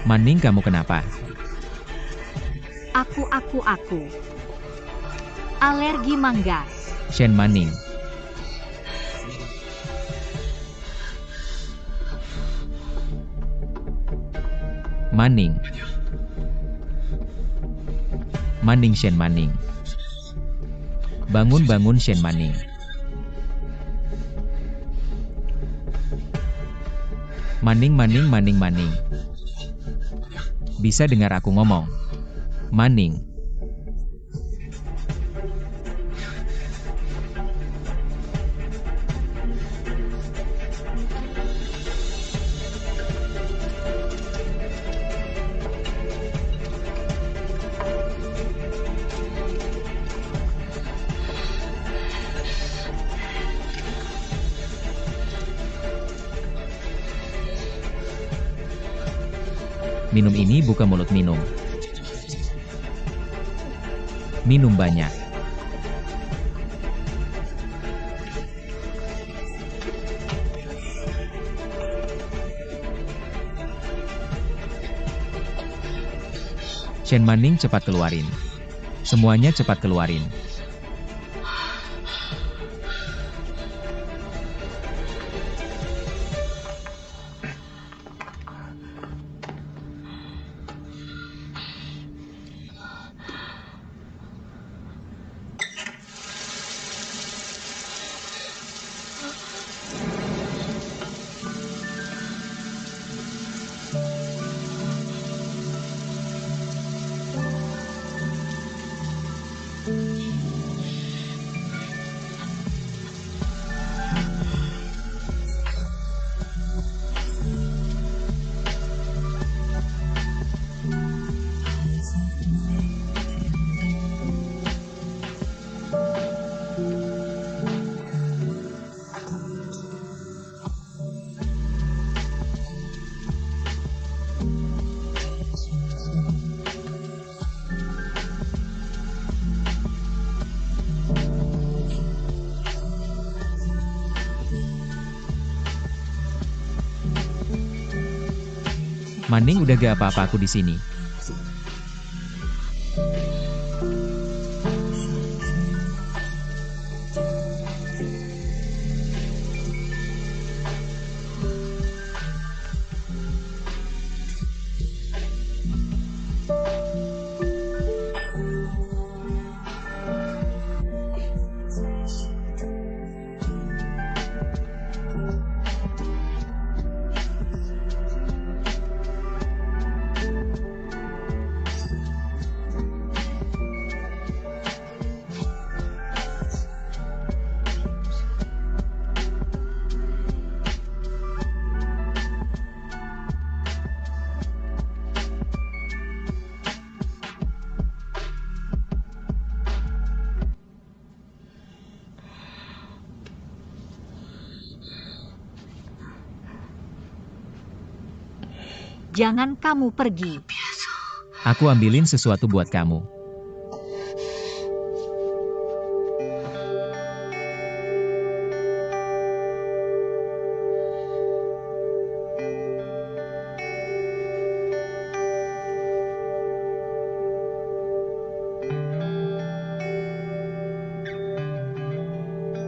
Maning, kamu kenapa? Aku. Alergi mangga. Shen Maning. Maning. Maning, Shen Maning. Bangun Shen Maning. Maning. Bisa dengar aku ngomong? Maning. Minum ini buka mulut minum. Minum banyak. Shen Maning, cepat keluarin. Semuanya cepat keluarin. Maning, udah gak apa-apa aku di sini. Jangan kamu pergi. Aku ambilin sesuatu buat kamu.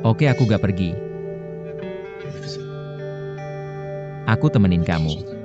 Oke, aku gak pergi. Aku temenin kamu.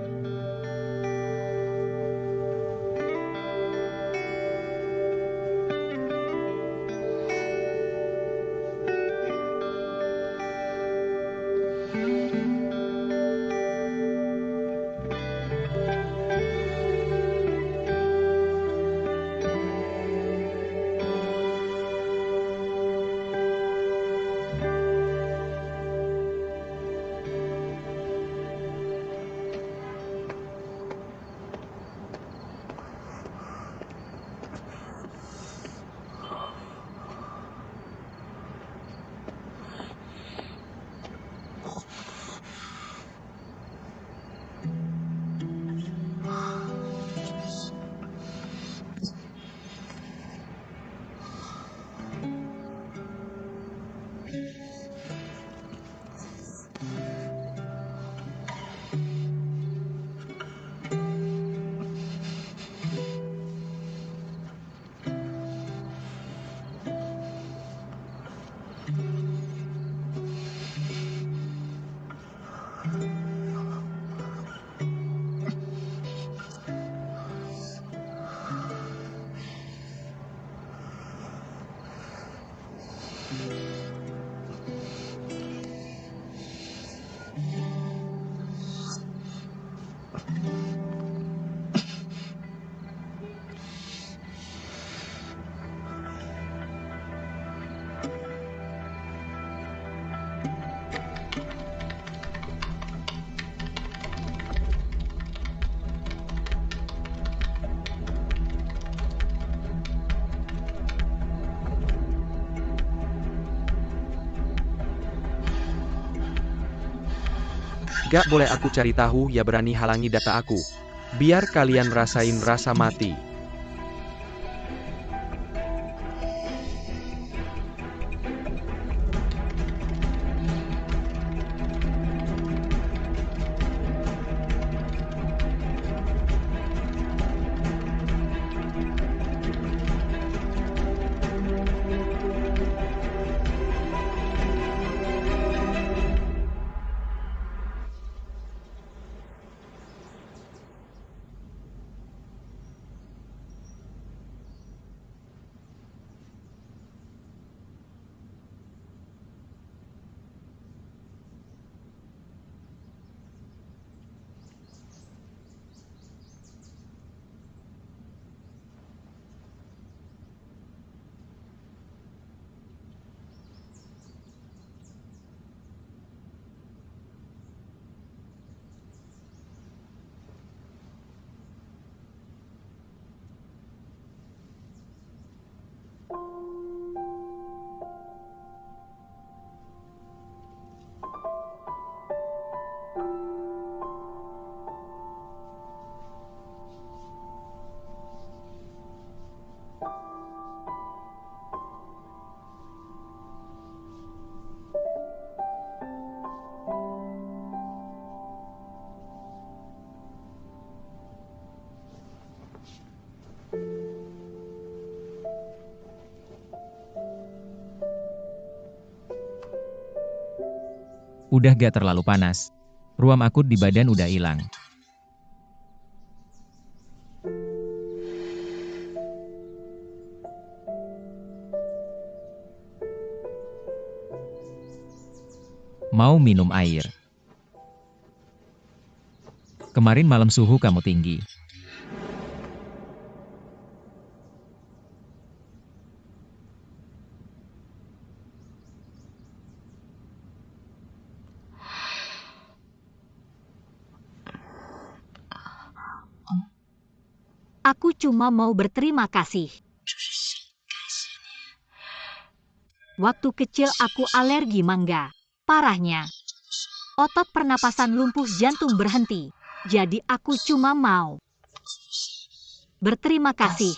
Gak boleh aku cari tahu ya berani halangi data aku. Biar kalian rasain rasa mati. Udah gak terlalu panas. Ruam akut di badan udah hilang. Mau minum air. Kemarin malam suhu kamu tinggi. Aku cuma mau berterima kasih. Waktu kecil aku alergi mangga. Parahnya, otot pernapasan lumpuh jantung berhenti. Jadi aku cuma mau berterima kasih.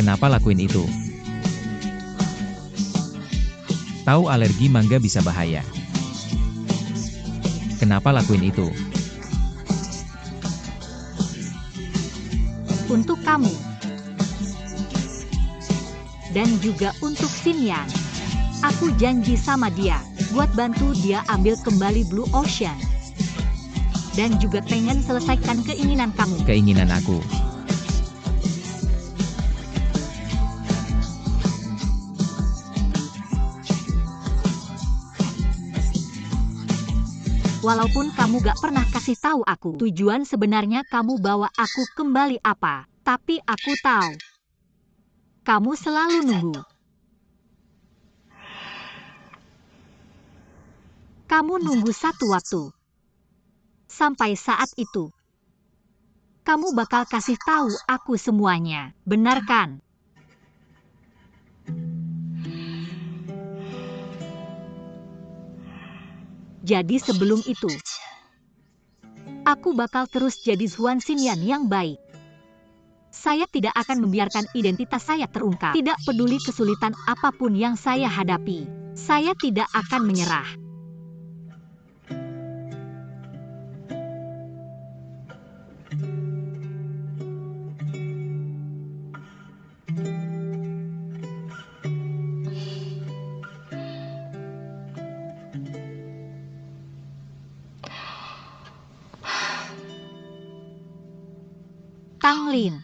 Kenapa lakuin itu? Tahu alergi mangga bisa bahaya. Kenapa lakuin itu? Untuk kamu. Dan juga untuk Xinyan. Aku janji sama dia, buat bantu dia ambil kembali Blue Ocean. Dan juga pengen selesaikan keinginan kamu. Keinginan aku. Walaupun kamu gak pernah kasih tahu aku tujuan sebenarnya kamu bawa aku kembali apa, tapi aku tahu. Kamu selalu nunggu. Kamu nunggu satu waktu. Sampai saat itu, kamu bakal kasih tahu aku semuanya, benar kan? Jadi sebelum itu, aku bakal terus jadi Xuan Xinyan yang baik. Saya tidak akan membiarkan identitas saya terungkap. Tidak peduli kesulitan apapun yang saya hadapi, saya tidak akan menyerah. Tang Lin,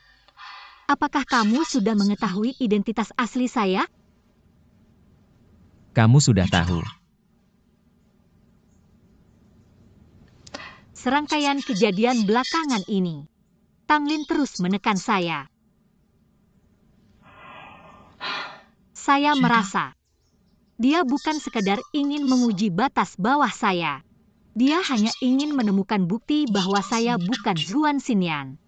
apakah kamu sudah mengetahui identitas asli saya? Kamu sudah tahu. Serangkaian kejadian belakangan ini, Tang Lin terus menekan saya. Saya merasa dia bukan sekadar ingin menguji batas bawah saya. Dia hanya ingin menemukan bukti bahwa saya bukan Zuan Xinyan.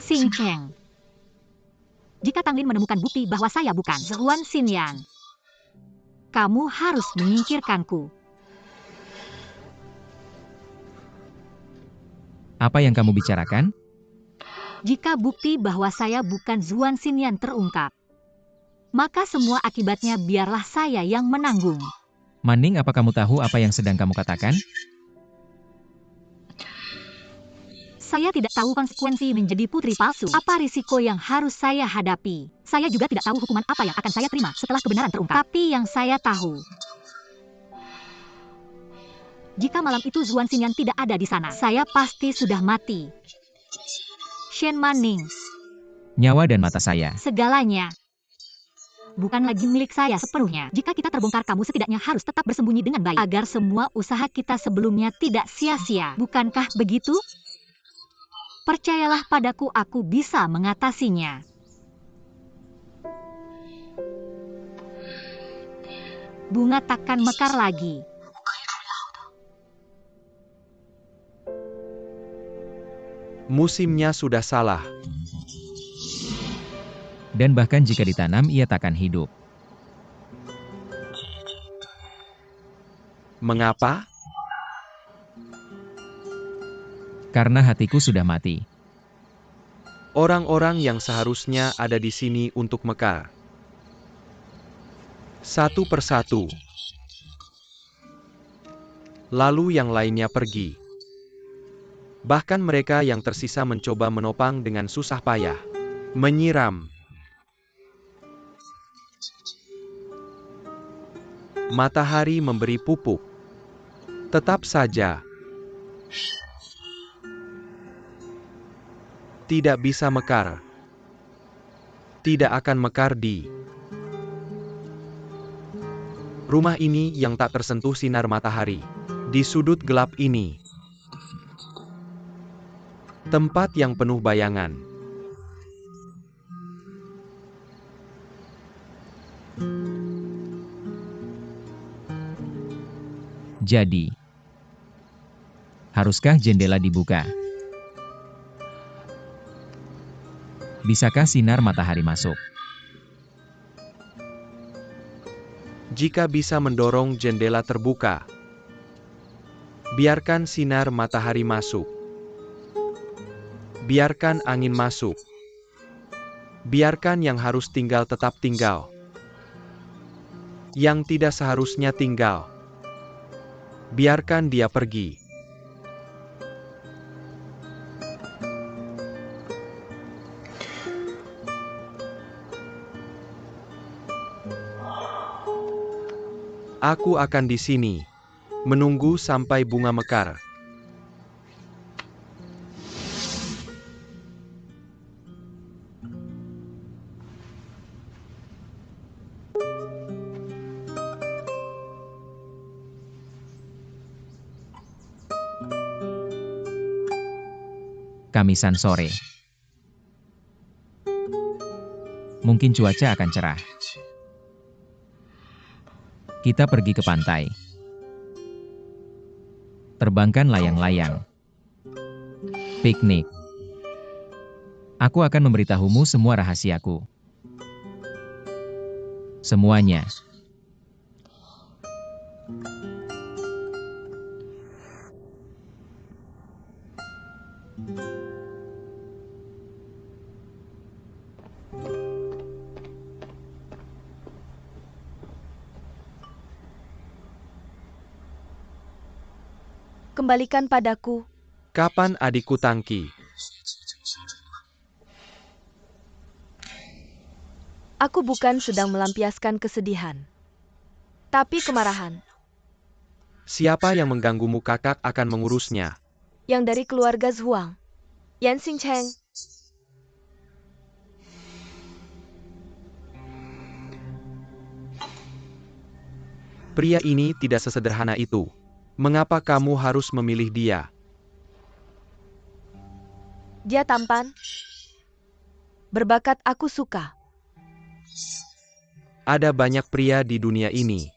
Xing Cheng, jika Tang Lin menemukan bukti bahwa saya bukan Zuan Xinyan, kamu harus menyingkirkanku. Apa yang kamu bicarakan? Jika bukti bahwa saya bukan Zuan Xinyan terungkap, maka semua akibatnya biarlah saya yang menanggung. Manning, apa kamu tahu apa yang sedang kamu katakan? Saya tidak tahu konsekuensi menjadi putri palsu. Apa risiko yang harus saya hadapi? Saya juga tidak tahu hukuman apa yang akan saya terima setelah kebenaran terungkap. Tapi yang saya tahu, jika malam itu Zuan Xinyan tidak ada di sana, saya pasti sudah mati. Shen Manning, Nyawa dan mata saya. segalanya bukan lagi milik saya sepenuhnya. Jika kita terbongkar, kamu setidaknya harus tetap bersembunyi dengan baik, agar semua usaha kita sebelumnya tidak sia-sia. Bukankah begitu? Percayalah padaku, aku bisa mengatasinya. Bunga takkan mekar lagi. Musimnya sudah salah. Dan bahkan jika ditanam, ia takkan hidup. Mengapa? Karena hatiku sudah mati. Orang-orang yang seharusnya ada di sini untuk mekar. Satu persatu. Lalu yang lainnya pergi. Bahkan mereka yang tersisa mencoba menopang dengan susah payah. Menyiram. Matahari memberi pupuk. Tetap saja. Tidak bisa mekar. Tidak akan mekar di rumah ini yang tak tersentuh sinar matahari. Di sudut gelap ini. Tempat yang penuh bayangan. Jadi, haruskah jendela dibuka? Bisakah sinar matahari masuk? Jika bisa mendorong jendela terbuka, biarkan sinar matahari masuk. Biarkan angin masuk. Biarkan yang harus tinggal tetap tinggal. Yang tidak seharusnya tinggal, biarkan dia pergi. Aku akan di sini, menunggu sampai bunga mekar. Kamisan sore. Mungkin cuaca akan cerah. Kita pergi ke pantai. Terbangkan layang-layang. Piknik. Aku akan memberitahumu semua rahasiaku. Semuanya. Kembalikan padaku. Kapan adikku Tangki? Aku bukan sedang melampiaskan kesedihan. Tapi kemarahan. Siapa yang mengganggumu kakak akan mengurusnya. Yang dari keluarga Zhuang. Yan Xingcheng. Pria ini tidak sesederhana itu. Mengapa kamu harus memilih dia? Dia tampan. Berbakat aku suka. Ada banyak pria di dunia ini.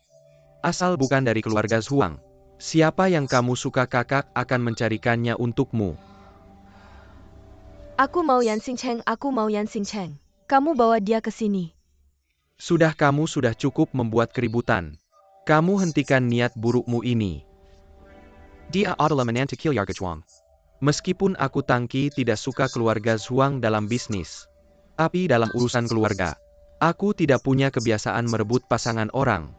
Asal bukan dari keluarga Zhuang. Siapa yang kamu suka kakak akan mencarikannya untukmu. Aku mau Yan Xingcheng, aku mau Yan Xingcheng. Kamu bawa dia ke sini. Kamu sudah cukup membuat keributan. Kamu hentikan niat burukmu ini. Dia adalah menantu keluarga Zhuang. Meskipun aku Tangki tidak suka keluarga Zhuang dalam bisnis. Tapi dalam urusan keluarga, aku tidak punya kebiasaan merebut pasangan orang.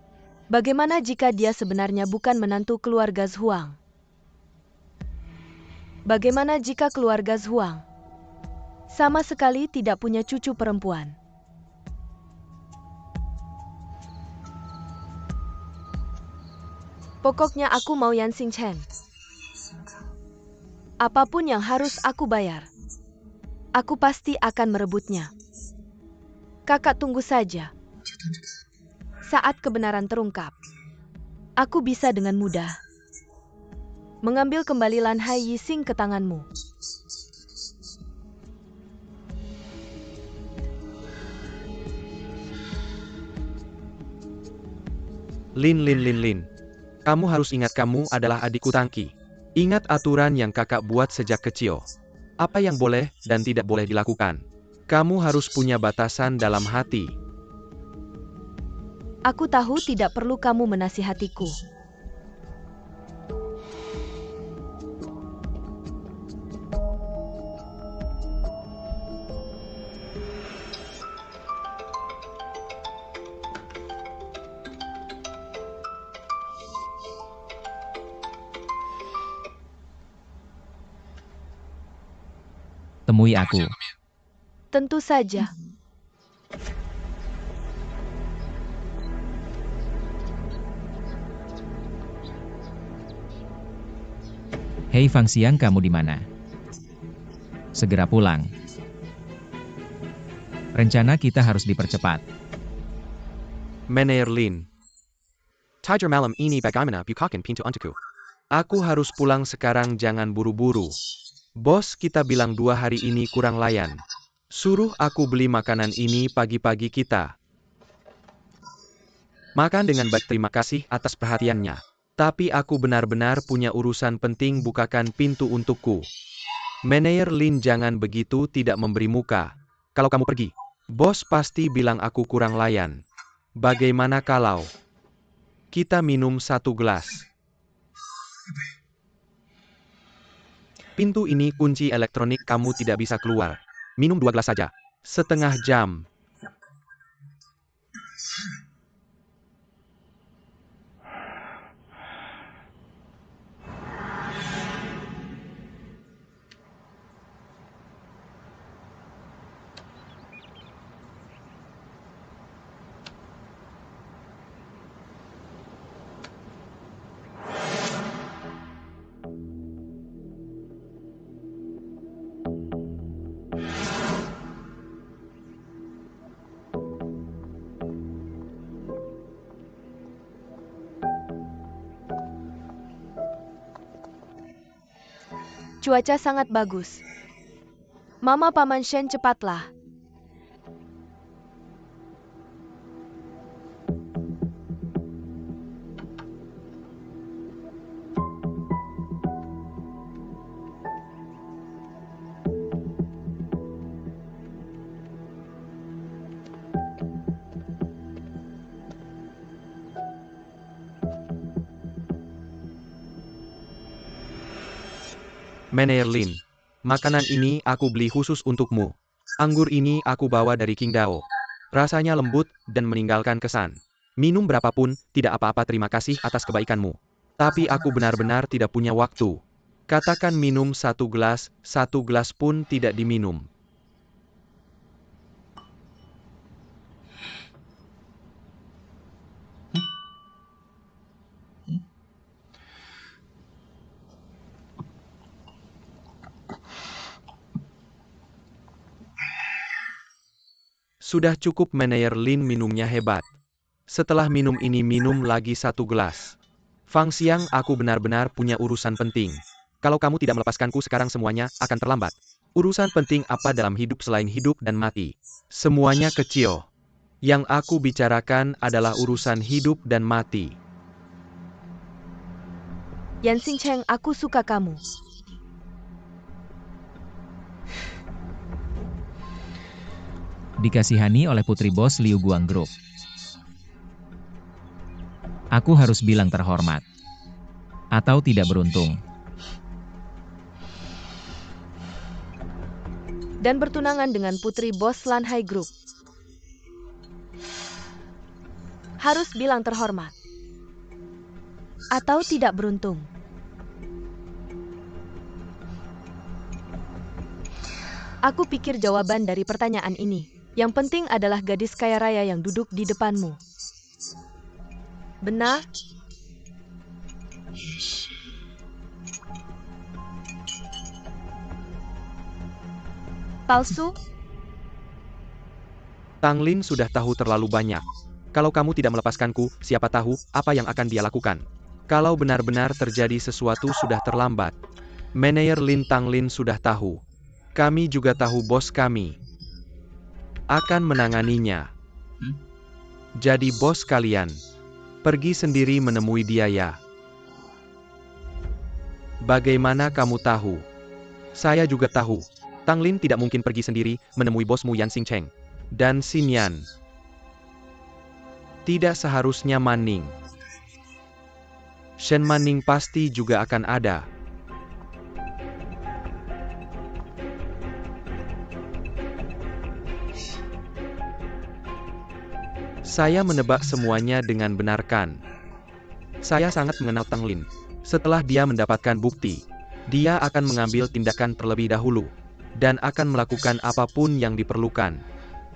Bagaimana jika dia sebenarnya bukan menantu keluarga Zhuang? Bagaimana jika keluarga Zhuang sama sekali tidak punya cucu perempuan? Pokoknya aku mau Yan Xingcheng. Apapun yang harus aku bayar, aku pasti akan merebutnya. Kakak tunggu saja. Saat kebenaran terungkap, aku bisa dengan mudah mengambil kembali Lan Hai Yixing ke tanganmu. Lin. Kamu harus ingat kamu adalah adikku Tangki. Ingat aturan yang kakak buat sejak kecil. Apa yang boleh dan tidak boleh dilakukan. Kamu harus punya batasan dalam hati. Aku tahu tidak perlu kamu menasihatiku. Temui aku. Tentu saja. Hei Fang Xiang, kamu di mana? Segera pulang. Rencana kita harus dipercepat. Meneer Lin. Tiger malam ini bagaimana bukakan pintu untukku? Aku harus pulang sekarang, jangan buru-buru. Bos kita bilang 2 hari ini kurang layan. Suruh aku beli makanan ini pagi-pagi kita. Makan dengan baik, terima kasih atas perhatiannya. Tapi aku benar-benar punya urusan penting, bukakan pintu untukku. Meneer Lin, jangan begitu, tidak memberi muka. Kalau kamu pergi, bos pasti bilang aku kurang layan. Bagaimana kalau kita minum 1 gelas? Pintu ini kunci elektronik, kamu tidak bisa keluar. Minum 2 gelas saja. Setengah jam. Cuaca sangat bagus. Mama Paman Shen, cepatlah. Meneer Lin, makanan ini aku beli khusus untukmu. Anggur ini aku bawa dari Qingdao. Rasanya lembut dan meninggalkan kesan. Minum berapapun, tidak apa-apa, terima kasih atas kebaikanmu. Tapi aku benar-benar tidak punya waktu. Katakan minum 1 gelas pun tidak diminum. Sudah cukup Meneer Lin minumnya hebat. Setelah minum ini minum lagi 1 gelas. Fang Xiang, aku benar-benar punya urusan penting. Kalau kamu tidak melepaskanku sekarang semuanya akan terlambat. Urusan penting apa dalam hidup selain hidup dan mati? Semuanya kecil. Yang aku bicarakan adalah urusan hidup dan mati. Yan Xingcheng, aku suka kamu. Dikasihani oleh putri bos Liu Guang Group. Aku harus bilang terhormat. Atau tidak beruntung. Dan bertunangan dengan putri bos Lanhai Group. Harus bilang terhormat. Atau tidak beruntung. Aku pikir jawaban dari pertanyaan ini. Yang penting adalah gadis kaya raya yang duduk di depanmu. Benar? Palsu? Tang Lin sudah tahu terlalu banyak. Kalau kamu tidak melepaskanku, siapa tahu apa yang akan dia lakukan. Kalau benar-benar terjadi sesuatu sudah terlambat. Meneer Lin, Tang Lin sudah tahu. Kami juga tahu bos kami akan menanganinya. Jadi bos kalian pergi sendiri menemui dia ya. Bagaimana kamu tahu? Saya juga tahu. Tang Lin tidak mungkin pergi sendiri menemui bosmu Yan Xingcheng dan Xin Yan. Tidak seharusnya Manning. Shen Manning pasti juga akan ada. Saya menebak semuanya dengan benarkan. Saya sangat mengenal Tang Lin. Setelah dia mendapatkan bukti, dia akan mengambil tindakan terlebih dahulu. Dan akan melakukan apapun yang diperlukan.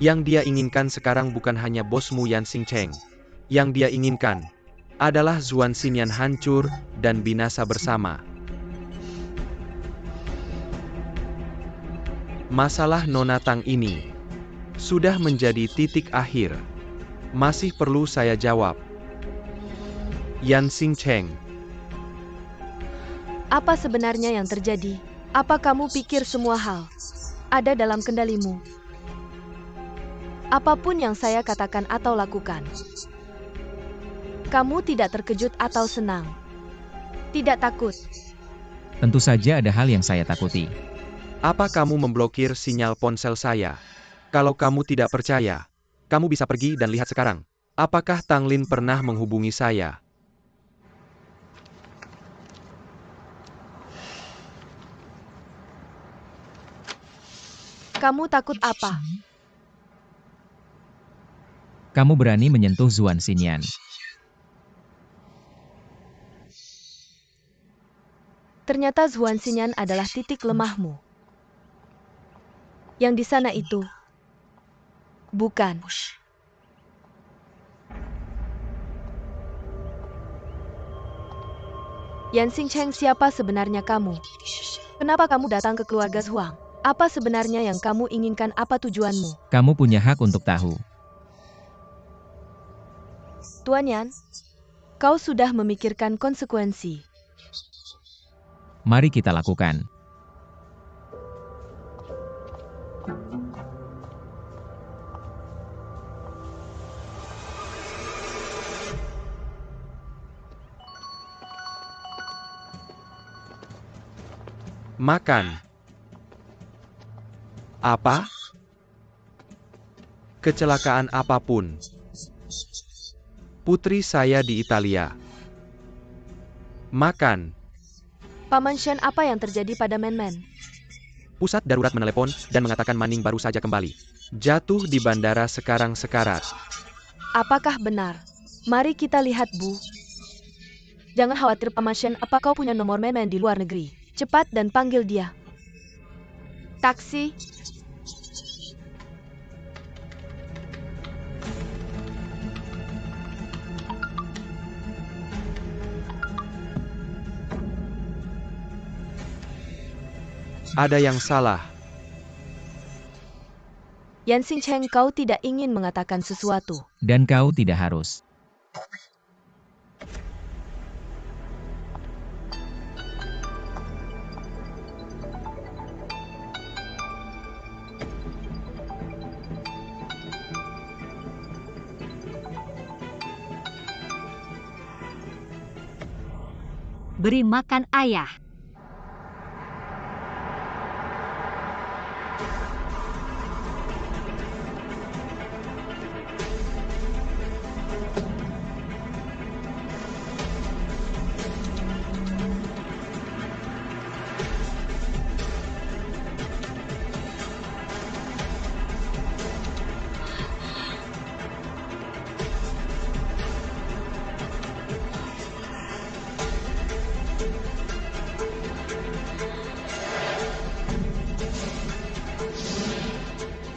Yang dia inginkan sekarang bukan hanya bosmu Yan Xingcheng. Yang dia inginkan adalah Zuan Xinyan hancur dan binasa bersama. Masalah Nona Tang ini sudah menjadi titik akhir. Masih perlu saya jawab. Yan Xingcheng. Apa sebenarnya yang terjadi? Apa kamu pikir semua hal ada dalam kendalimu? Apapun yang saya katakan atau lakukan, kamu tidak terkejut atau senang? Tidak takut? Tentu saja ada hal yang saya takuti. Apa kamu memblokir sinyal ponsel saya? Kalau kamu tidak percaya, kamu bisa pergi dan lihat sekarang. Apakah Tang Lin pernah menghubungi saya? Kamu takut apa? Kamu berani menyentuh Zuan Xinyan. Ternyata Zuan Xinyan adalah titik lemahmu. Yang di sana itu bukan. Yan Xingcheng, siapa sebenarnya kamu? Kenapa kamu datang ke keluarga Zhuang? Apa sebenarnya yang kamu inginkan? Apa tujuanmu? Kamu punya hak untuk tahu. Tuan Yan, kau sudah memikirkan konsekuensi. Mari kita lakukan. Makan. Apa? Kecelakaan apapun. Putri saya di Italia. Makan. Paman Shen, apa yang terjadi pada Men-Men? Pusat darurat menelepon dan mengatakan Manning baru saja kembali. Jatuh di bandara sekarang sekarat. Apakah benar? Mari kita lihat, Bu. Jangan khawatir, Paman Shen. Apa kau punya nomor Men-Men di luar negeri? Cepat dan panggil dia. Taksi. Ada yang salah. Yan Xingcheng, kau tidak ingin mengatakan sesuatu. Dan kau tidak harus. Beri makan ayah.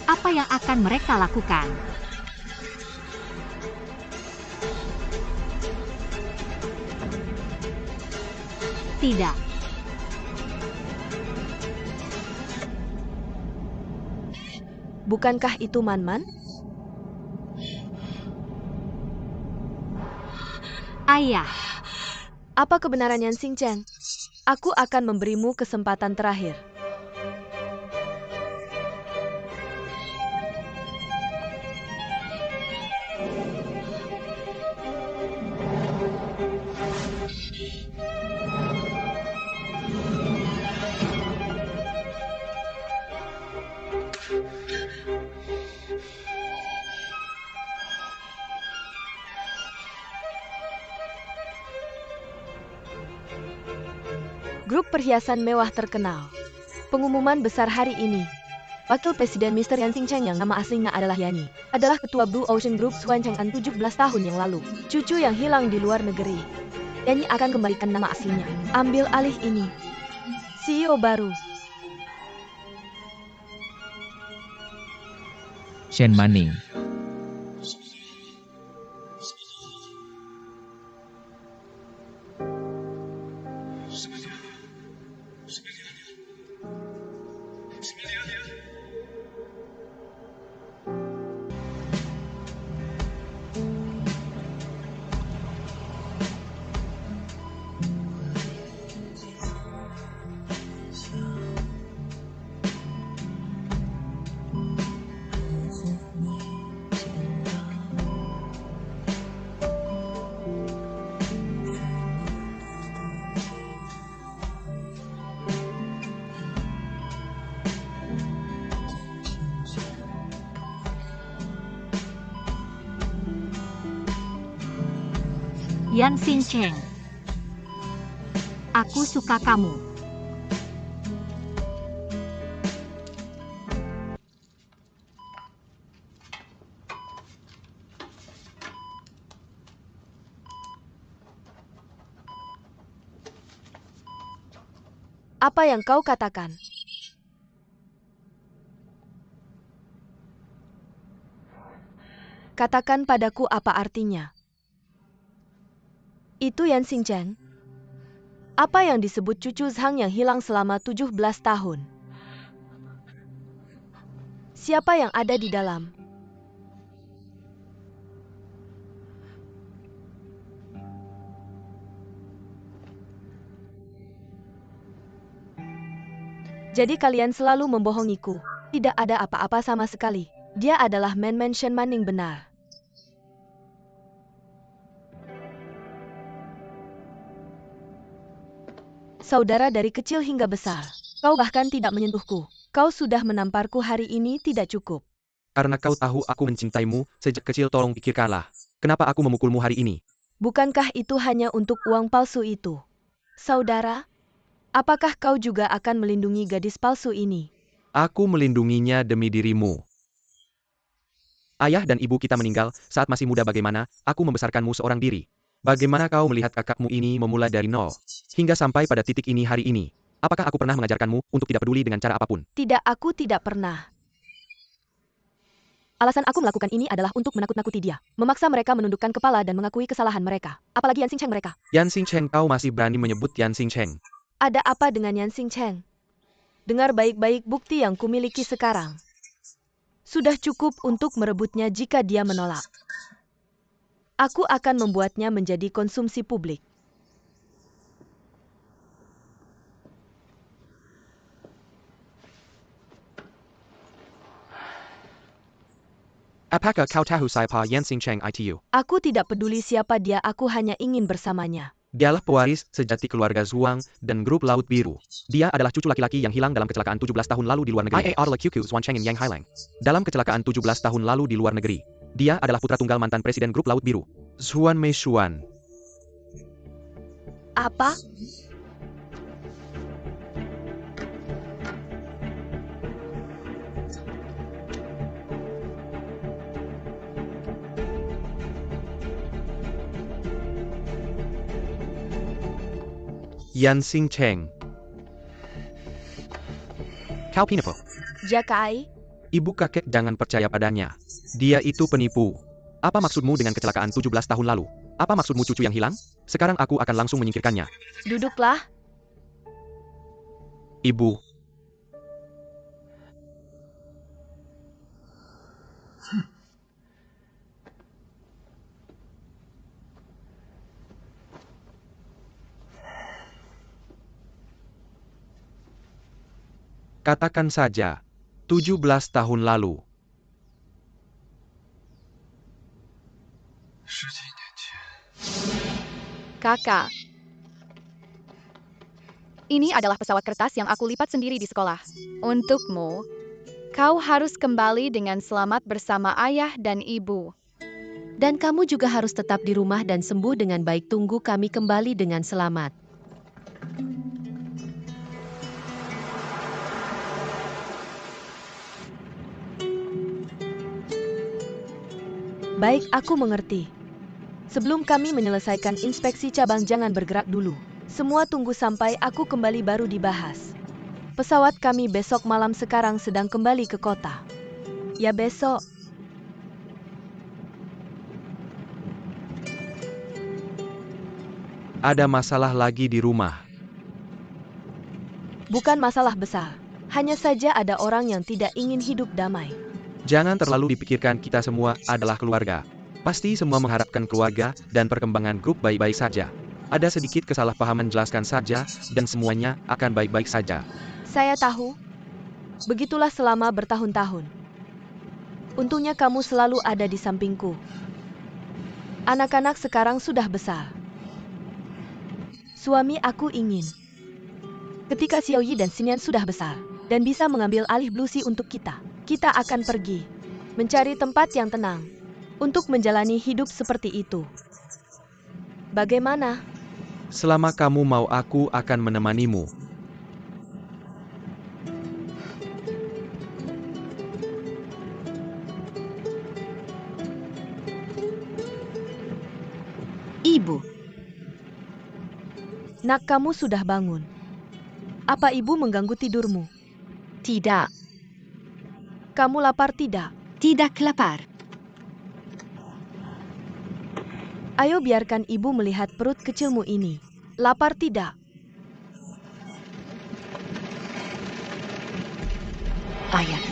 Apa yang akan mereka lakukan? Tidak. Bukankah itu Man-Man? Ayah, Apa kebenaran Yan Xingcheng? Aku akan memberimu kesempatan terakhir. Grup perhiasan mewah terkenal. Pengumuman besar hari ini. Wakil Presiden Mr. Yan Xingcheng yang nama aslinya adalah Yani, adalah ketua Blue Ocean Group Xuan Chang'an 17 tahun yang lalu. Cucu yang hilang di luar negeri. Yani akan kembalikan nama aslinya. Ambil alih ini. CEO baru. Shen Manning. Yan Xingcheng. Aku suka kamu. Apa yang kau katakan? Katakan padaku apa artinya. Itu Yan Xingcheng. Apa yang disebut cucu Zhang yang hilang selama 17 tahun? Siapa yang ada di dalam? Jadi kalian selalu membohongiku. Tidak ada apa-apa sama sekali. Dia adalah Man-Man Shen Manning benar. Saudara dari kecil hingga besar. Kau bahkan tidak menyentuhku. Kau sudah menamparku hari ini tidak cukup. Karena kau tahu aku mencintaimu, sejak kecil tolong pikirkanlah. Kenapa aku memukulmu hari ini? Bukankah itu hanya untuk uang palsu itu? Saudara, apakah kau juga akan melindungi gadis palsu ini? Aku melindunginya demi dirimu. Ayah dan ibu kita meninggal saat masih muda. Bagaimana aku membesarkanmu seorang diri? Bagaimana kau melihat kakakmu ini memulai dari nol, hingga sampai pada titik ini hari ini? Apakah aku pernah mengajarkanmu untuk tidak peduli dengan cara apapun? Tidak, aku tidak pernah. Alasan aku melakukan ini adalah untuk menakut-nakuti dia. Memaksa mereka menundukkan kepala dan mengakui kesalahan mereka. Apalagi Yan Xingcheng mereka. Yan Xingcheng, kau masih berani menyebut Yan Xingcheng? Ada apa dengan Yan Xingcheng? Dengar baik-baik bukti yang kumiliki sekarang. Sudah cukup untuk merebutnya jika dia menolak. Aku akan membuatnya menjadi konsumsi publik. Apakah kau tahu siapa Yansing Cheng itu? Aku tidak peduli siapa dia, aku hanya ingin bersamanya. Dialah pewaris sejati keluarga Zhuang dan grup Laut Biru. Dia adalah cucu laki-laki yang hilang dalam kecelakaan 17 tahun lalu di luar negeri. Ia adalah QQ Zhuang Chengin Yang Hailang. Dalam kecelakaan 17 tahun lalu di luar negeri. Dia adalah putra tunggal mantan presiden grup Laut Biru. Xuan Mei Xuan. Apa? Yansing Cheng. Kau penipu. Jakai? Ibu kakek jangan percaya padanya. Dia itu penipu. Apa maksudmu dengan kecelakaan 17 tahun lalu? Apa maksudmu cucu yang hilang? Sekarang aku akan langsung menyingkirkannya. Duduklah. Ibu. Katakan saja, 17 tahun lalu. Kakak. Ini adalah pesawat kertas yang aku lipat sendiri di sekolah. Untukmu, kau harus kembali dengan selamat bersama ayah dan ibu. Dan kamu juga harus tetap di rumah dan sembuh dengan baik. Tunggu kami kembali dengan selamat. Baik, aku mengerti. Sebelum kami menyelesaikan inspeksi cabang, jangan bergerak dulu. Semua tunggu sampai aku kembali baru dibahas. Pesawat kami besok malam, sekarang sedang kembali ke kota. Ya, besok. Ada masalah lagi di rumah. Bukan masalah besar. Hanya saja ada orang yang tidak ingin hidup damai. Jangan terlalu dipikirkan, kita semua adalah keluarga. Pasti semua mengharapkan keluarga dan perkembangan grup baik-baik saja. Ada sedikit kesalahpahaman, jelaskan saja, dan semuanya akan baik-baik saja. Saya tahu. Begitulah selama bertahun-tahun. Untungnya kamu selalu ada di sampingku. Anak-anak sekarang sudah besar. Suami aku ingin. Ketika Xiaoyi dan Xinyan sudah besar dan bisa mengambil alih Blue Sea untuk kita akan pergi mencari tempat yang tenang untuk menjalani hidup seperti itu. Bagaimana? Selama kamu mau, aku akan menemanimu. Ibu. Nak, kamu sudah bangun. Apa ibu mengganggu tidurmu? Tidak. Kamu lapar tidak? Tidak lapar. Ayo biarkan ibu melihat perut kecilmu ini. Lapar tidak? Ayah.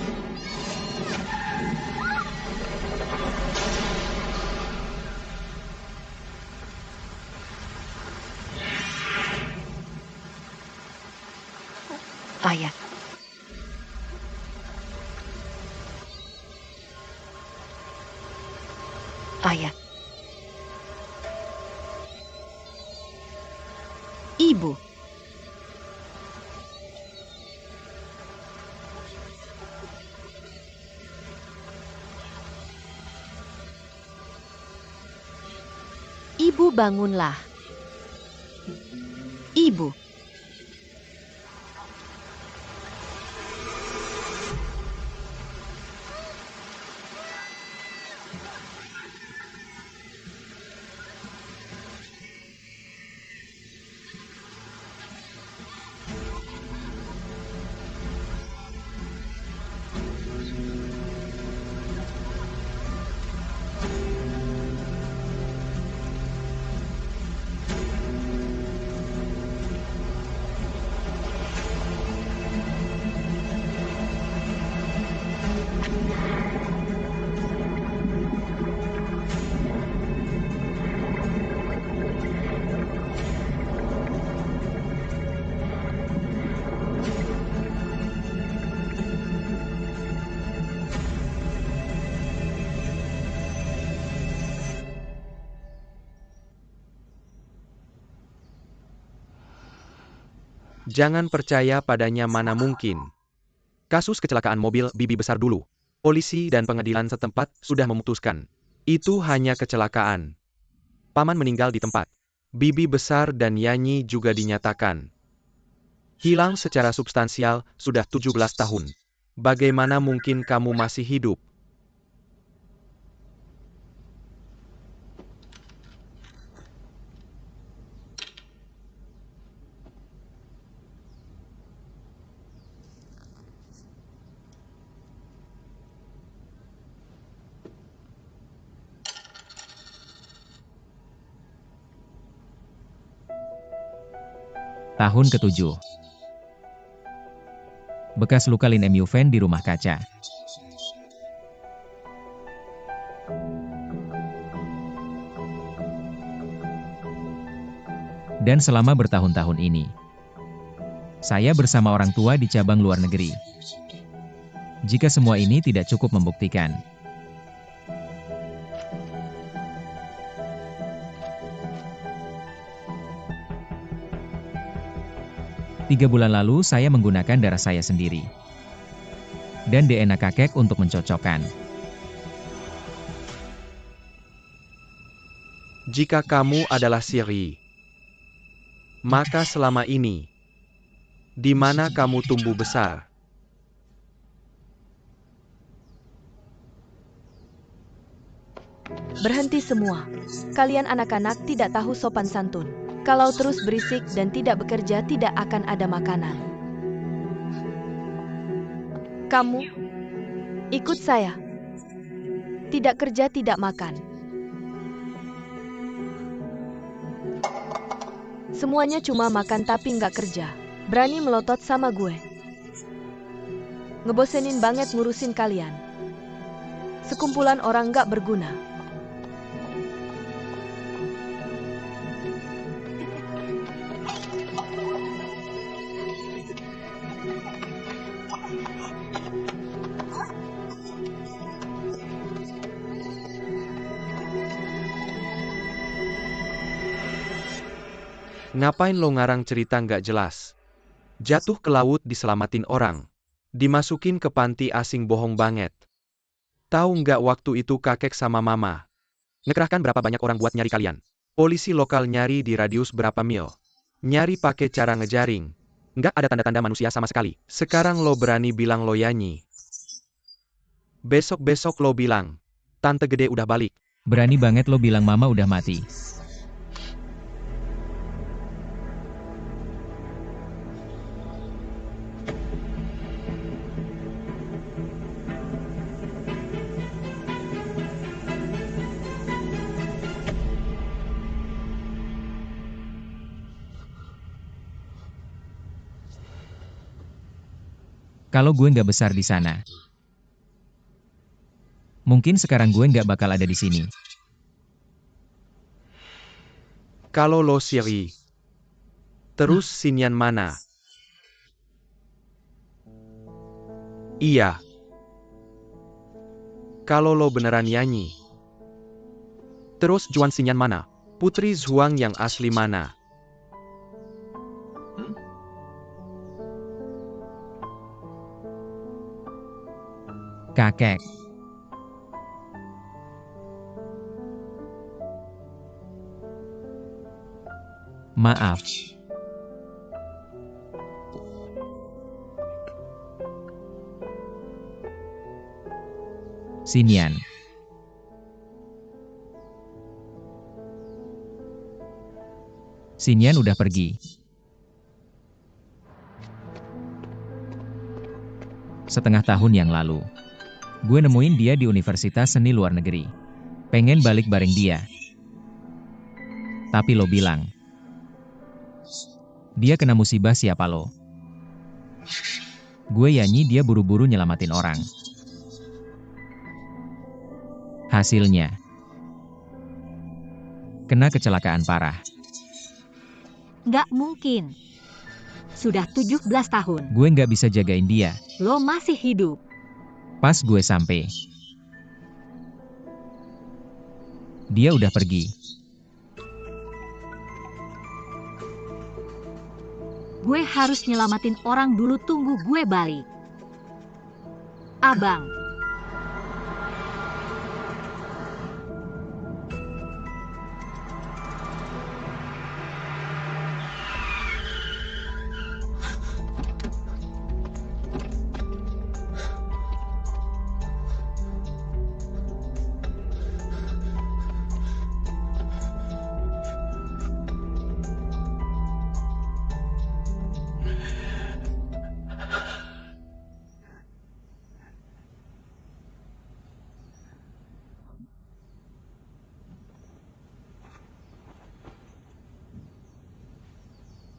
Ayah. Ayah. Ibu. Ibu, bangunlah. Ibu. Jangan percaya padanya, mana mungkin. Kasus kecelakaan mobil Bibi besar dulu. Polisi dan pengadilan setempat sudah memutuskan. Itu hanya kecelakaan. Paman meninggal di tempat. Bibi besar dan Yanyi juga dinyatakan hilang secara substansial sudah 17 tahun. Bagaimana mungkin kamu masih hidup? Tahun ke-7. Bekas luka Lin Mu Fan di rumah kaca. Dan selama bertahun-tahun ini, saya bersama orang tua di cabang luar negeri. Jika semua ini tidak cukup membuktikan, 3 bulan lalu saya menggunakan darah saya sendiri dan DNA kakek untuk mencocokkan. Jika kamu adalah Siri, maka selama ini, di mana kamu tumbuh besar? Berhenti semua. Kalian anak-anak tidak tahu sopan santun. Kalau terus berisik dan tidak bekerja, tidak akan ada makanan. Kamu, ikut saya. Tidak kerja, tidak makan. Semuanya cuma makan tapi nggak kerja. Berani melotot sama gue. Ngebosenin banget ngurusin kalian. Sekumpulan orang nggak berguna. Ngapain lo ngarang cerita nggak jelas? Jatuh ke laut diselamatin orang. Dimasukin ke panti asing, bohong banget. Tahu nggak waktu itu kakek sama mama ngekerahkan berapa banyak orang buat nyari kalian? Polisi lokal nyari di radius berapa mil. Nyari pakai cara ngejaring. Nggak ada tanda-tanda manusia sama sekali. Sekarang lo berani bilang lo Yanyi. Besok-besok lo bilang tante gede udah balik. Berani banget lo bilang mama udah mati. Kalau gue nggak besar di sana, mungkin sekarang gue nggak bakal ada di sini. Kalau lo Siri, terus Sinyan mana? Iya. Kalau lo beneran Yanyi, terus Juan Sinyan mana? Putri Zhuang yang asli mana? Kakek. Maaf. Sinyan. Sinyan udah pergi. Setengah tahun yang lalu, gue nemuin dia di Universitas Seni Luar Negeri. Pengen balik bareng dia. Tapi lo bilang, dia kena musibah, siapa lo? Gue Yanyi, dia buru-buru nyelamatin orang. Hasilnya, kena kecelakaan parah. Nggak mungkin. Sudah 17 tahun. Gue nggak bisa jagain dia. Lo masih hidup. Pas gue sampai, dia udah pergi. Gue harus nyelamatin orang dulu, tunggu gue balik. Abang.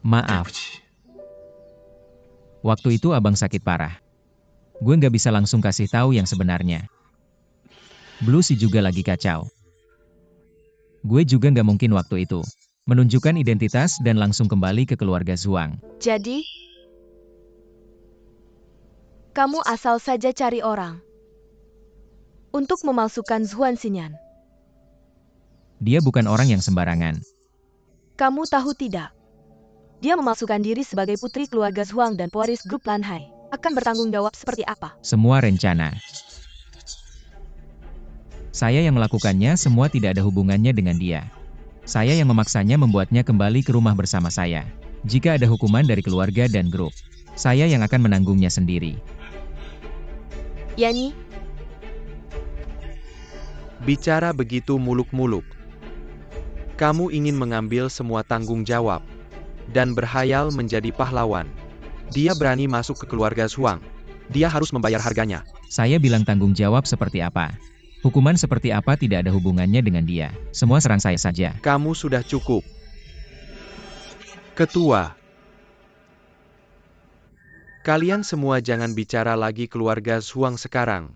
Maaf. Waktu itu abang sakit parah. Gue nggak bisa langsung kasih tahu yang sebenarnya. Blue sih juga lagi kacau. Gue juga nggak mungkin waktu itu menunjukkan identitas dan langsung kembali ke keluarga Zhuang. Jadi, kamu asal saja cari orang untuk memalsukan Zhuan Xinyan. Dia bukan orang yang sembarangan. Kamu tahu tidak? Dia memalsukan diri sebagai putri keluarga Zhuang dan pewaris grup Lanhai. Akan bertanggung jawab seperti apa? Semua rencana. Saya yang melakukannya, semua tidak ada hubungannya dengan dia. Saya yang memaksanya membuatnya kembali ke rumah bersama saya. Jika ada hukuman dari keluarga dan grup, saya yang akan menanggungnya sendiri. Yani, Bicara begitu muluk-muluk. Kamu ingin mengambil semua tanggung jawab dan berhayal menjadi pahlawan. Dia berani masuk ke keluarga Zhuang. Dia harus membayar harganya. Saya bilang tanggung jawab seperti apa? Hukuman seperti apa tidak ada hubungannya dengan dia. Semua serang saya saja. Kamu sudah cukup. Ketua. Kalian semua jangan bicara lagi keluarga Zhuang sekarang.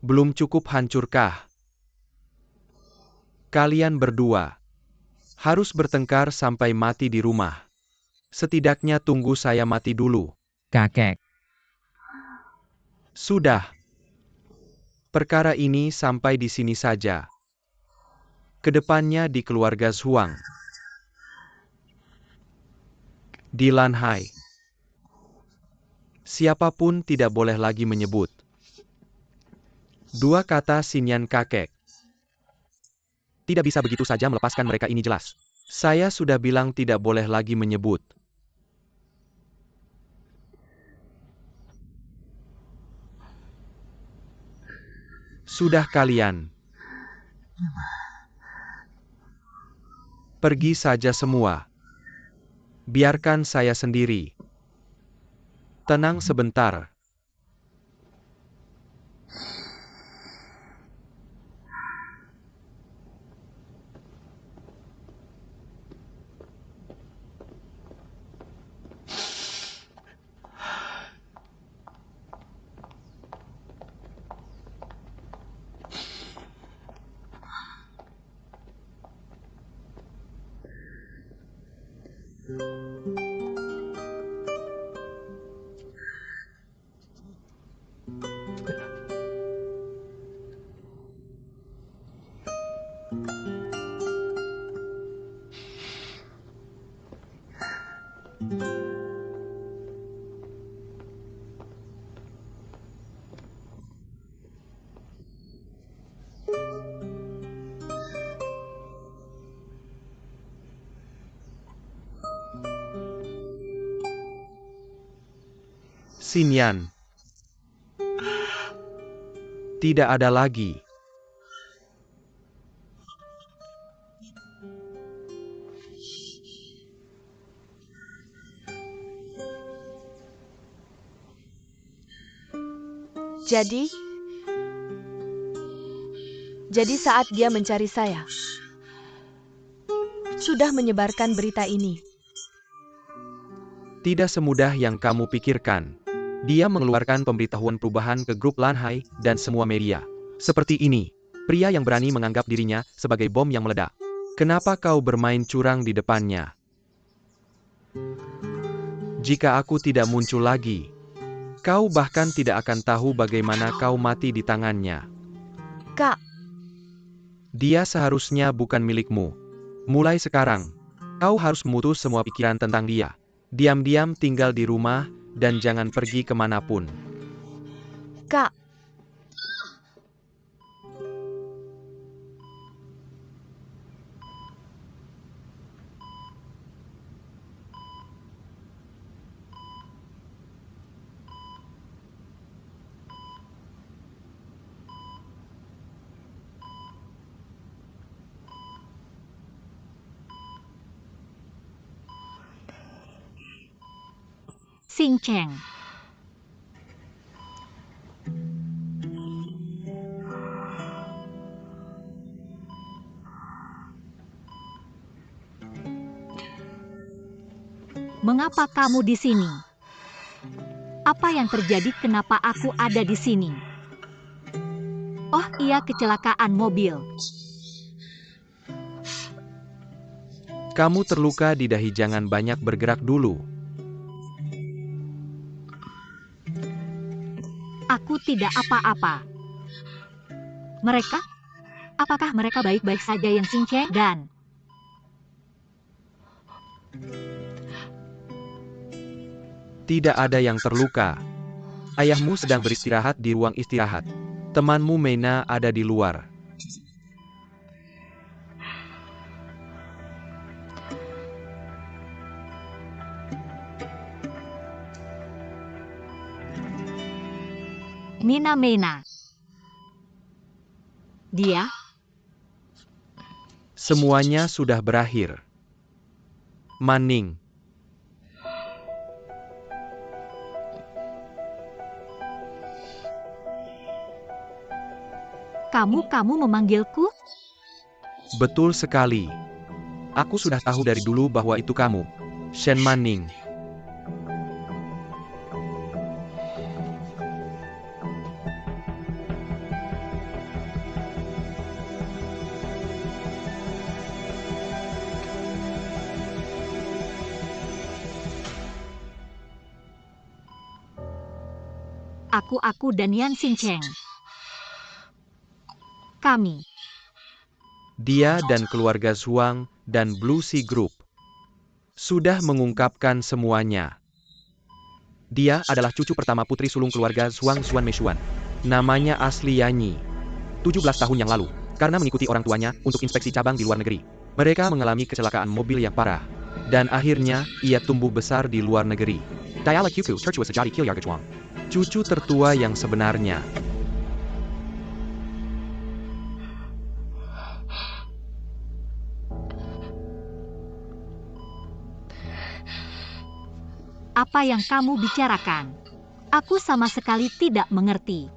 Belum cukup hancurkah? Kalian berdua harus bertengkar sampai mati di rumah. Setidaknya tunggu saya mati dulu. Kakek. Sudah. Perkara ini sampai di sini saja. Kedepannya di keluarga Zhuang. Di Lanhai. Siapapun tidak boleh lagi menyebut dua kata Xinyan kakek. Tidak bisa begitu saja melepaskan mereka, ini jelas. Saya sudah bilang tidak boleh lagi menyebut. Sudah kalian. Pergi saja semua. Biarkan saya sendiri. Tenang sebentar. Xinyan. Tidak ada lagi. Jadi saat dia mencari saya, sudah menyebarkan berita ini. Tidak semudah yang kamu pikirkan. Dia mengeluarkan pemberitahuan perubahan ke grup Lanhai dan semua media. Seperti ini, pria yang berani menganggap dirinya sebagai bom yang meledak. Kenapa kau bermain curang di depannya? Jika aku tidak muncul lagi, kau bahkan tidak akan tahu bagaimana kau mati di tangannya. Kak, Dia seharusnya bukan milikmu. Mulai sekarang, kau harus memutus semua pikiran tentang dia. Diam-diam tinggal di rumah, dan jangan pergi kemanapun. Kak, Xing Cheng. Mengapa kamu di sini? Apa yang terjadi? Kenapa aku ada di sini? Oh, iya, kecelakaan mobil. Kamu terluka di dahi, jangan banyak bergerak dulu. Aku tidak apa-apa. Mereka? Apakah mereka baik-baik saja, Yang Xing Cheng? Dan Tidak ada yang terluka. Ayahmu sedang beristirahat di ruang istirahat. Temanmu Meina ada di luar. Mena. Dia? Semuanya sudah berakhir. Manning. Kamu memanggilku? Betul sekali. Aku sudah tahu dari dulu bahwa itu kamu, Shen Manning. Aku dan Yan Xing Cheng. Kami. Dia dan keluarga Zhuang dan Blue Sea Group sudah mengungkapkan semuanya. Dia adalah cucu pertama putri sulung keluarga Zhuang, Xuan Meishuan. Namanya asli Yanyi. 17 tahun yang lalu, karena mengikuti orang tuanya untuk inspeksi cabang di luar negeri, mereka mengalami kecelakaan mobil yang parah. Dan akhirnya, ia tumbuh besar di luar negeri. Diala Kuku tertua sejati Kilyarga Zhuang. Cucu tertua yang sebenarnya. Apa yang kamu bicarakan? Aku sama sekali tidak mengerti.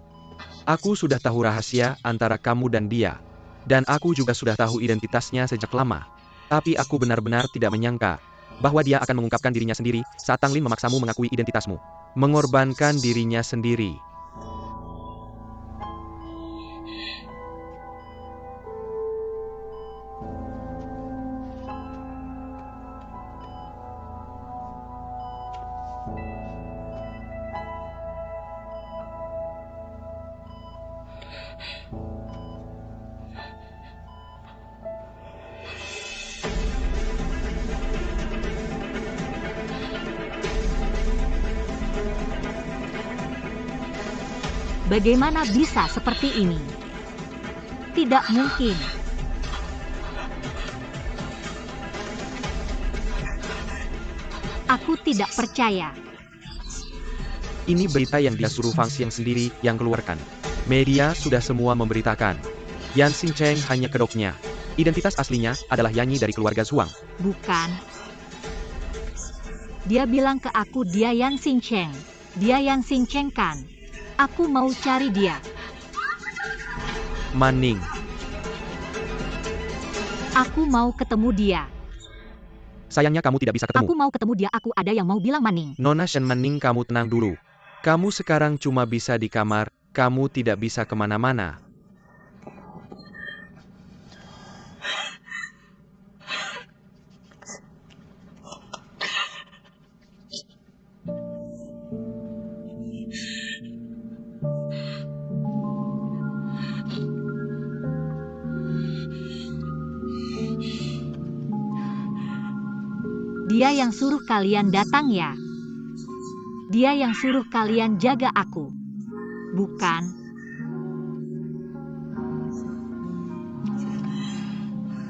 Aku sudah tahu rahasia antara kamu dan dia. Dan aku juga sudah tahu identitasnya sejak lama. Tapi aku benar-benar tidak menyangka bahwa dia akan mengungkapkan dirinya sendiri saat Tang Lin memaksamu mengakui identitasmu. Mengorbankan dirinya sendiri. Bagaimana bisa seperti ini? Tidak mungkin. Aku tidak percaya. Ini berita yang dia suruh Fang Xiang sendiri yang keluarkan. Media sudah semua memberitakan. Yan Xing Cheng hanya kedoknya. Identitas aslinya adalah Yanyi dari keluarga Zhuang. Bukan. Dia bilang ke aku dia Yan Xing Cheng. Dia Yan Xing Cheng kan? Aku mau cari dia. Manning. Aku mau ketemu dia. Sayangnya kamu tidak bisa ketemu. Aku mau ketemu dia. Aku ada yang mau bilang Manning. Nona Shen Manning, kamu tenang dulu. Kamu sekarang cuma bisa di kamar, kamu tidak bisa kemana-mana. Dia yang suruh kalian datang ya? Dia yang suruh kalian jaga aku, bukan?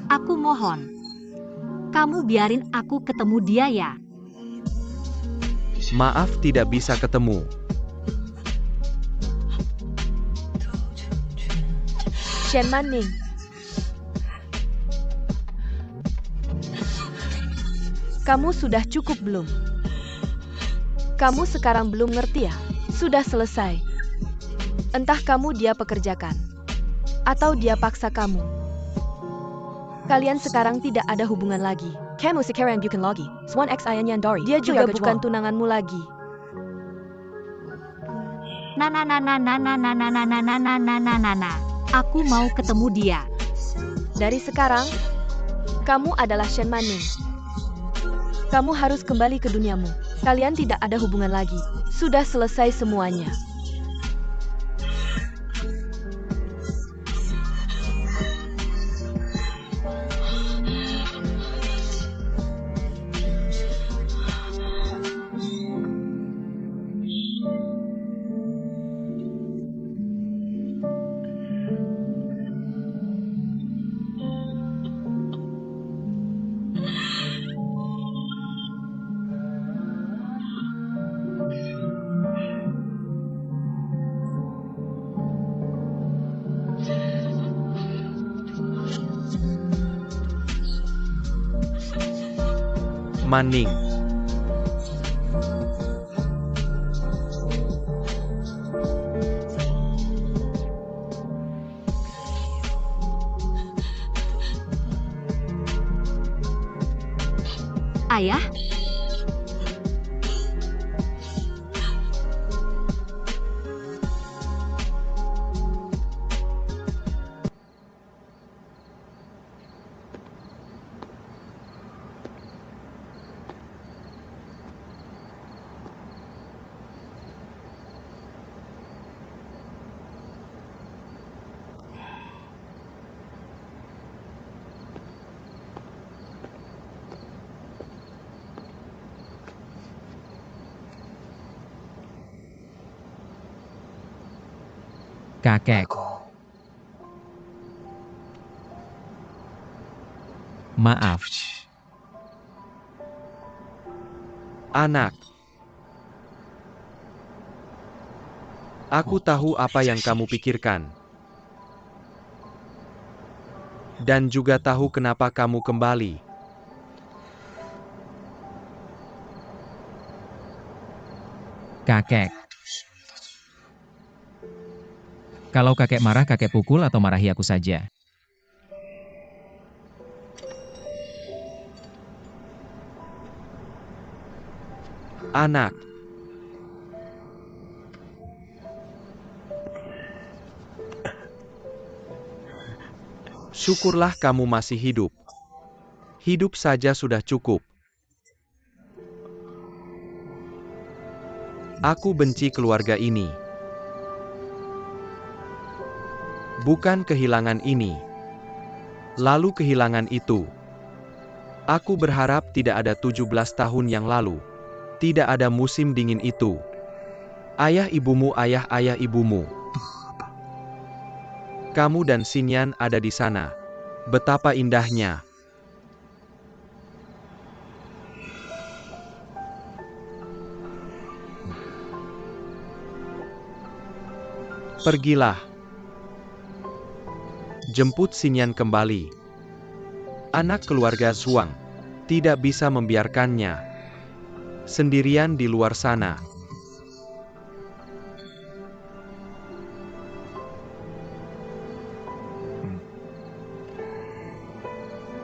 Aku mohon, kamu biarin aku ketemu dia ya. Maaf tidak bisa ketemu. Shen Manning. Kamu sudah cukup belum? Kamu sekarang belum ngerti ya? Sudah selesai. Entah kamu dia pekerjakan, atau dia paksa kamu. Kalian sekarang tidak ada hubungan lagi. Kamu sekarang bukan lagi Swan X Ayan Dari. Dia juga bukan tunanganmu lagi. Aku mau ketemu dia. Dari sekarang, kamu adalah Shen Manning. Kamu harus kembali ke duniamu. Kalian tidak ada hubungan lagi. Sudah selesai semuanya. Manning. Ayah? Kakek. Maaf. Anak. Aku tahu apa yang kamu pikirkan. Dan juga tahu kenapa kamu kembali. Kakek. Kalau kakek marah, kakek pukul atau marahi aku saja. Anak. Syukurlah kamu masih hidup. Hidup saja sudah cukup. Aku benci keluarga ini. Bukan kehilangan ini. Lalu kehilangan itu. Aku berharap tidak ada 17 tahun yang lalu. Tidak ada musim dingin itu. Ayah ibumu, ayah ibumu. Kamu dan Xinyan ada di sana. Betapa indahnya. Pergilah. Jemput Xinyan kembali. Anak keluarga Zhuang tidak bisa membiarkannya sendirian di luar sana.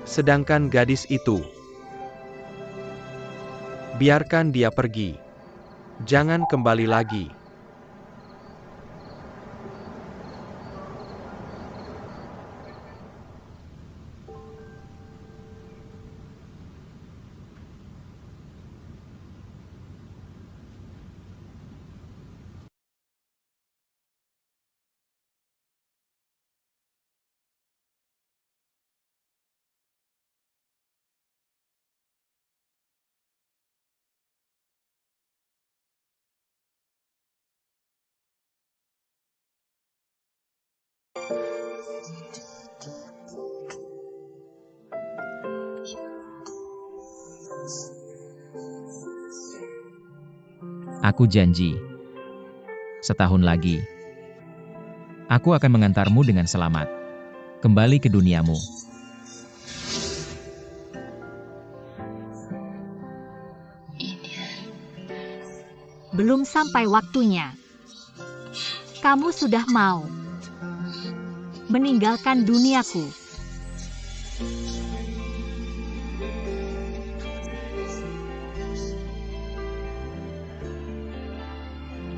Sedangkan gadis itu, biarkan dia pergi. Jangan kembali lagi. Aku janji. Setahun lagi, aku akan mengantarmu dengan selamat kembali ke duniamu. Belum sampai waktunya. Kamu sudah mau meninggalkan duniaku.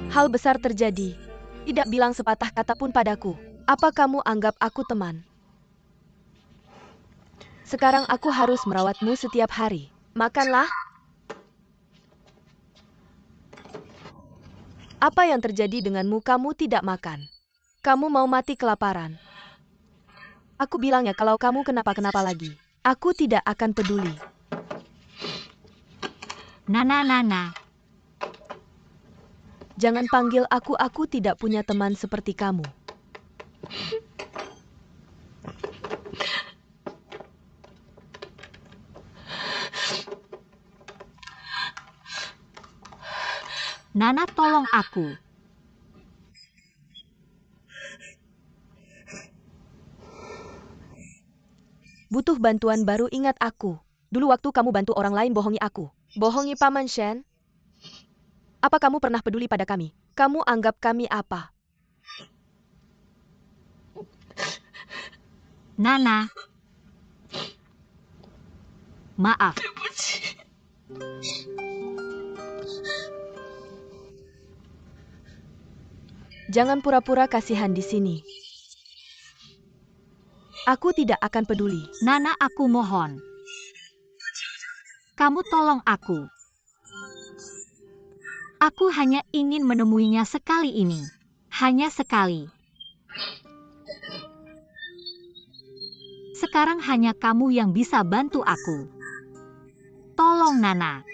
Hal besar terjadi. Tidak bilang sepatah kata pun padaku. Apa kamu anggap aku teman? Sekarang aku harus merawatmu setiap hari. Makanlah. Apa yang terjadi denganmu? Kamu tidak makan. Kamu mau mati kelaparan. Aku bilang ya, kalau kamu kenapa-kenapa lagi, aku tidak akan peduli. Nana. Jangan panggil aku tidak punya teman seperti kamu. Nana, tolong aku. Butuh bantuan baru, ingat aku. Dulu waktu kamu bantu orang lain bohongi aku. Bohongi Paman Shen. Apa kamu pernah peduli pada kami? Kamu anggap kami apa? Nana. Maaf. Jangan pura-pura kasihan di sini. Aku tidak akan peduli. Nana, aku mohon. Kamu tolong aku. Aku hanya ingin menemuinya sekali ini. Hanya sekali. Sekarang hanya kamu yang bisa bantu aku. Tolong, Nana.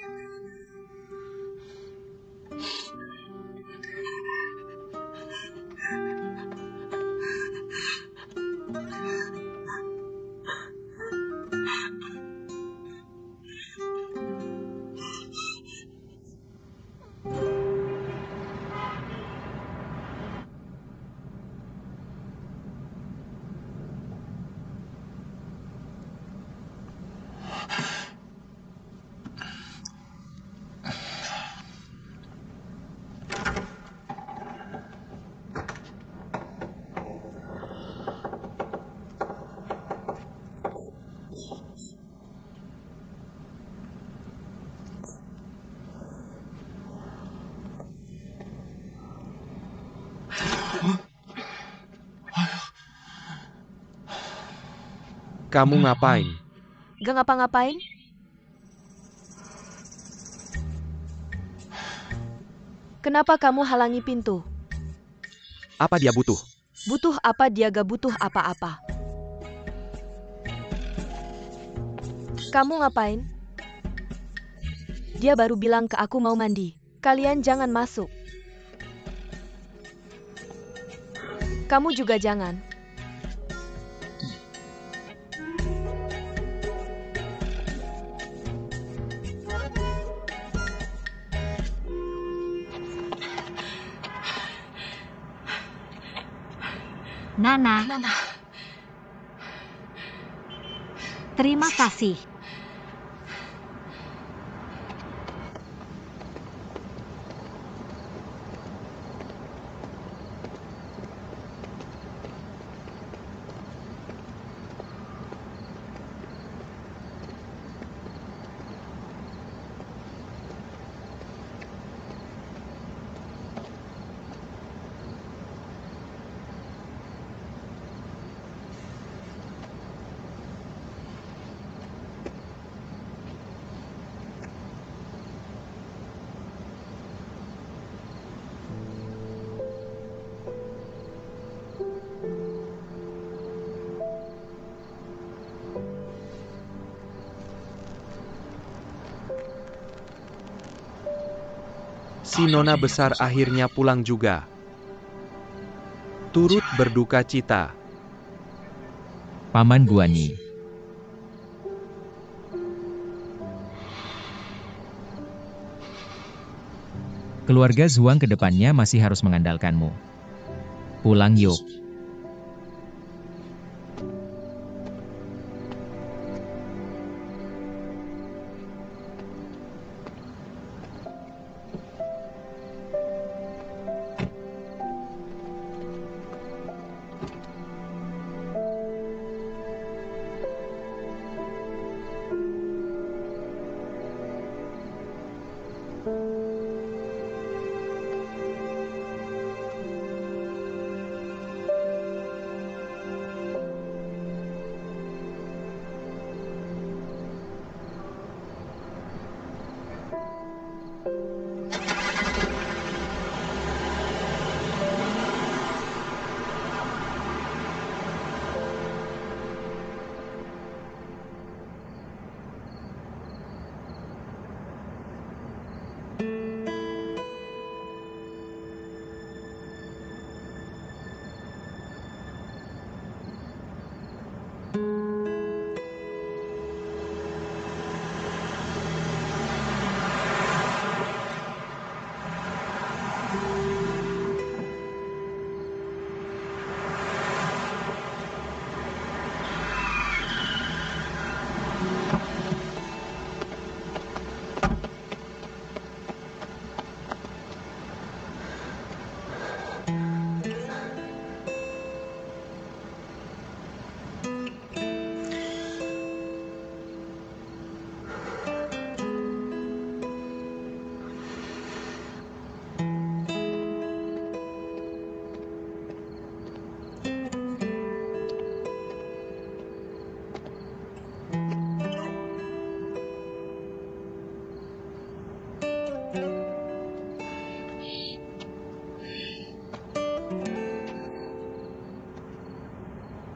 Kamu ngapain? Gak ngapa-ngapain? Kenapa kamu halangi pintu? Apa dia butuh? Butuh apa? Dia gak butuh apa-apa. Kamu ngapain? Dia baru bilang ke aku mau mandi. Kalian jangan masuk. Kamu juga jangan. Nana. Terima kasih. Si nona besar akhirnya pulang juga. Turut berduka cita. Paman Guanyi. Keluarga Zhuang ke depannya masih harus mengandalkanmu. Pulang yuk.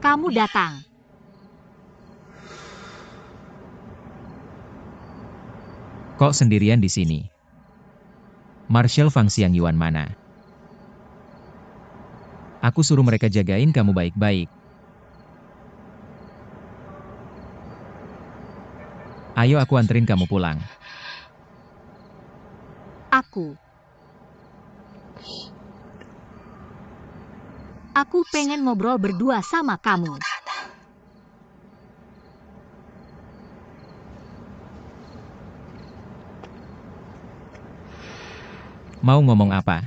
Kamu datang. Kok sendirian di sini? Marshal Fang Xiang Yuan mana? Aku suruh mereka jagain kamu baik-baik. Ayo aku anterin kamu pulang. Aku pengen ngobrol berdua sama kamu. Mau ngomong apa?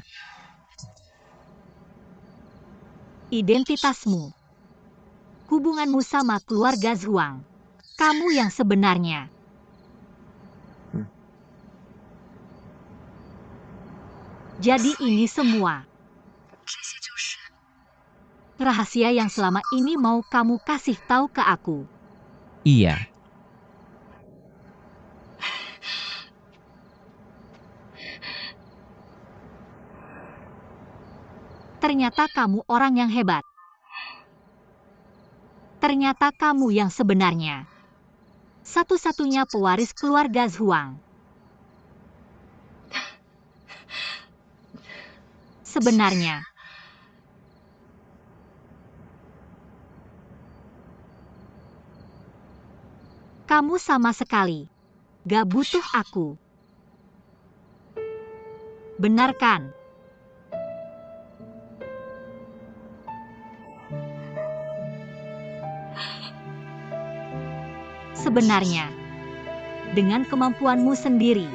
Identitasmu. Hubunganmu sama keluarga Zhuang. Kamu yang sebenarnya. Jadi ini semua rahasia yang selama ini mau kamu kasih tahu ke aku. Iya. Ternyata kamu orang yang hebat. Ternyata kamu yang sebenarnya. Satu-satunya pewaris keluarga Zhuang. Sebenarnya. Kamu sama sekali gak butuh aku. Benar kan? Sebenarnya, dengan kemampuanmu sendiri,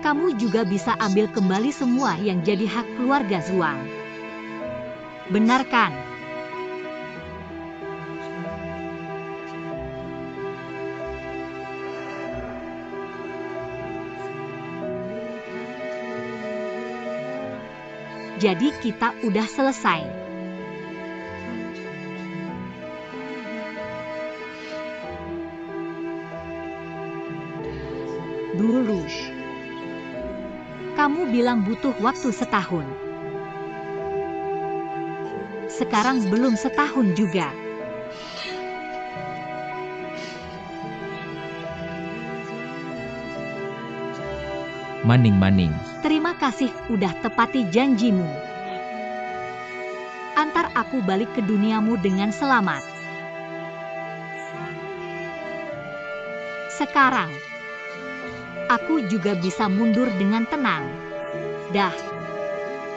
kamu juga bisa ambil kembali semua yang jadi hak keluarga Zhuang. Benar kan? Jadi kita udah selesai. Dulu, kamu bilang butuh waktu setahun. Sekarang belum setahun juga. Maning-maning. Terima kasih udah tepati janjimu. Antar aku balik ke duniamu dengan selamat. Sekarang, Aku juga bisa mundur dengan tenang. Dah,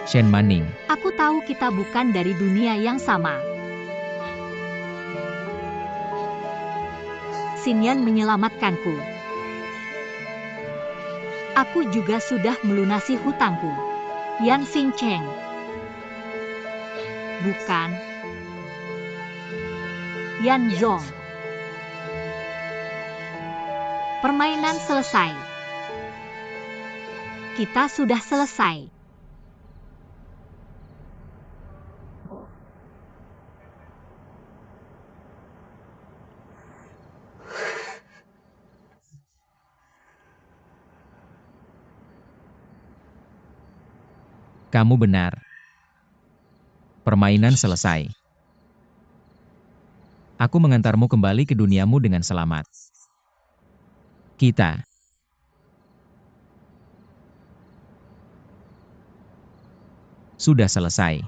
Shen Manning. aku tahu kita bukan dari dunia yang sama. Xin Yan menyelamatkanku. Aku juga sudah melunasi hutangku. Yan Xingcheng. Bukan. Yan Zong. Permainan selesai. Kita sudah selesai. Kamu benar. Permainan selesai. Aku mengantarmu kembali ke duniamu dengan selamat. Kita sudah selesai.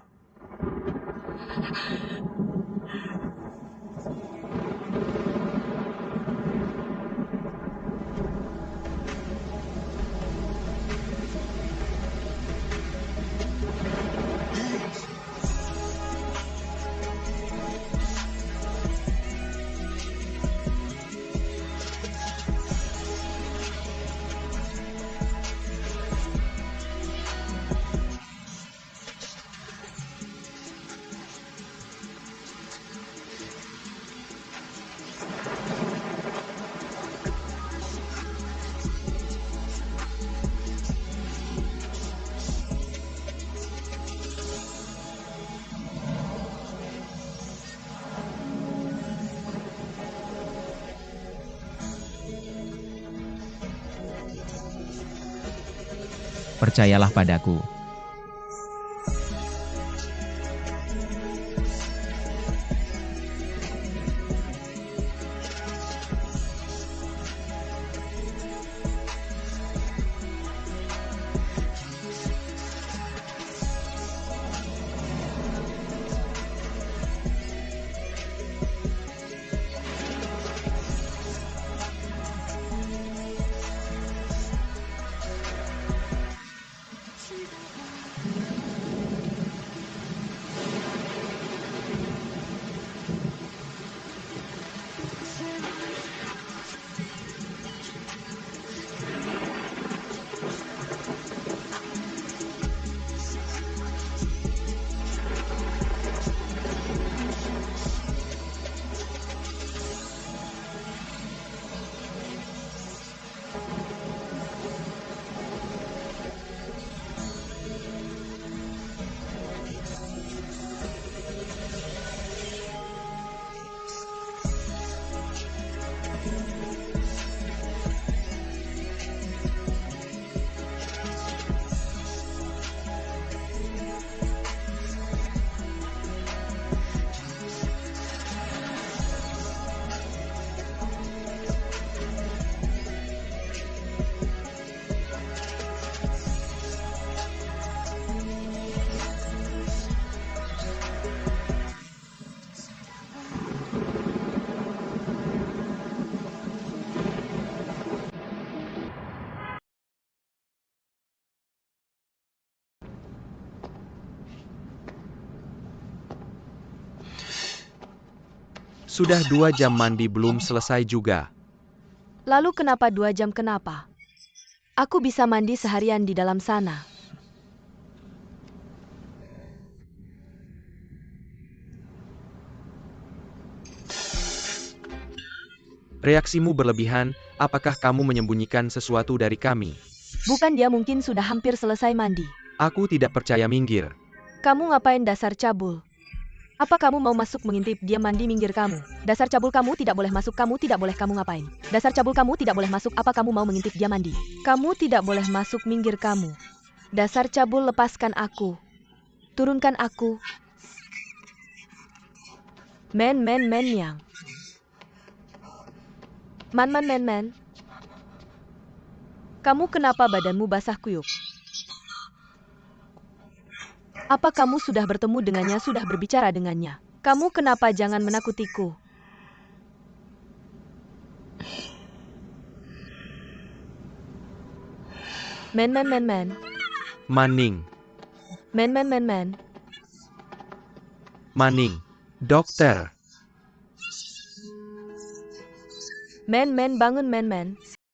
Percayalah padaku. Sudah 2 jam mandi belum selesai juga. Lalu kenapa 2 jam kenapa? Aku bisa mandi seharian di dalam sana. Reaksimu berlebihan, apakah kamu menyembunyikan sesuatu dari kami? Bukan, dia mungkin sudah hampir selesai mandi. Aku tidak percaya, minggir. Kamu ngapain, dasar cabul? Apa kamu mau masuk mengintip dia mandi? Minggir kamu. Dasar cabul, kamu tidak boleh masuk, kamu tidak boleh, kamu ngapain? Dasar cabul, kamu tidak boleh masuk, apa kamu mau mengintip dia mandi? Kamu tidak boleh masuk, minggir kamu. Dasar cabul, lepaskan aku. Turunkan aku. Men yang. Man. Kamu kenapa badanmu basah kuyup? Apa kamu sudah bertemu dengannya, sudah berbicara dengannya? Kamu kenapa? Jangan menakutiku. Men men men men. Maning. Men men men men. Maning. Dokter. Men men bangun men men.